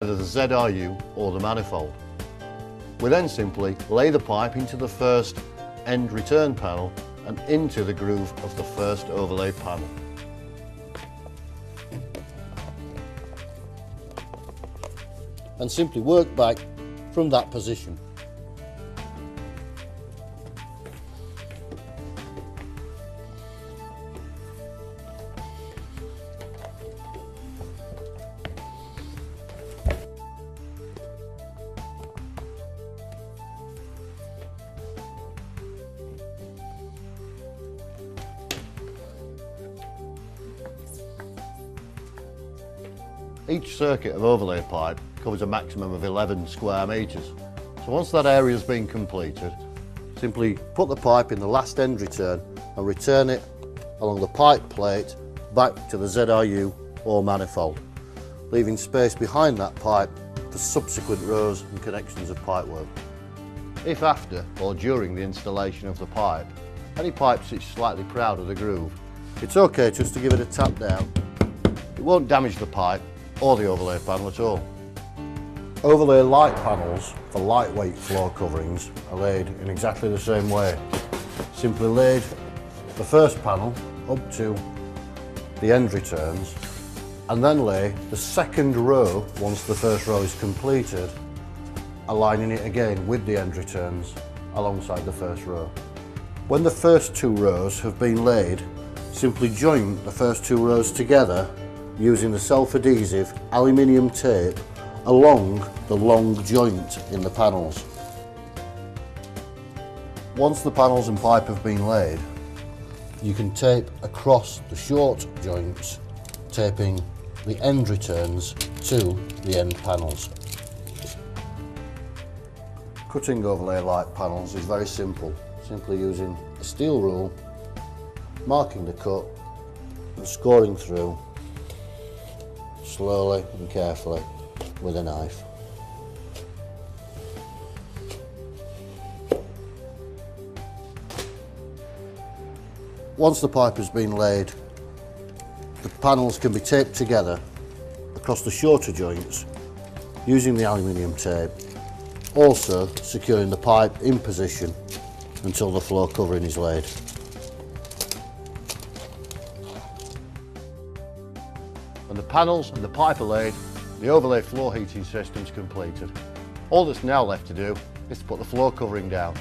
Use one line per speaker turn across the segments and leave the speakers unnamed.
either the ZRU or the manifold. We then simply lay the pipe into the first end return panel and into the groove of the first overlay panel. And simply work back from that position. Each circuit of overlay pipe covers a maximum of 11 square metres. So once that area has been completed, simply put the pipe in the last end return and return it along the pipe plate back to the ZRU or manifold, leaving space behind that pipe for subsequent rows and connections of pipework. If after or during the installation of the pipe, any pipe sits slightly proud of the groove, it's okay just to give it a tap down. It won't damage the pipe or the overlay panel at all. Overlay light panels for lightweight floor coverings are laid in exactly the same way. Simply laid the first panel up to the end returns and then lay the second row once the first row is completed, aligning it again with the end returns alongside the first row. When the first two rows have been laid, simply join the first two rows together using the self-adhesive aluminium tape along the long joint in the panels. Once the panels and pipe have been laid, you can tape across the short joints, taping the end returns to the end panels. Cutting overlay light panels is very simple, simply using a steel rule, marking the cut and scoring through slowly and carefully with a knife. Once the pipe has been laid, the panels can be taped together across the shorter joints using the aluminium tape, also securing the pipe in position until the floor covering is laid. When the panels and the pipe are laid, the overlay floor heating system is completed. All that's now left to do is to put the floor covering down.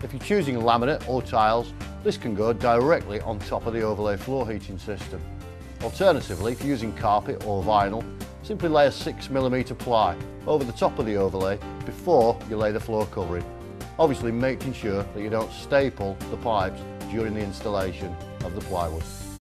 If you're choosing laminate or tiles, this can go directly on top of the overlay floor heating system. Alternatively, if you're using carpet or vinyl, simply lay a 6mm ply over the top of the overlay before you lay the floor covering, obviously making sure that you don't staple the pipes during the installation of the plywood.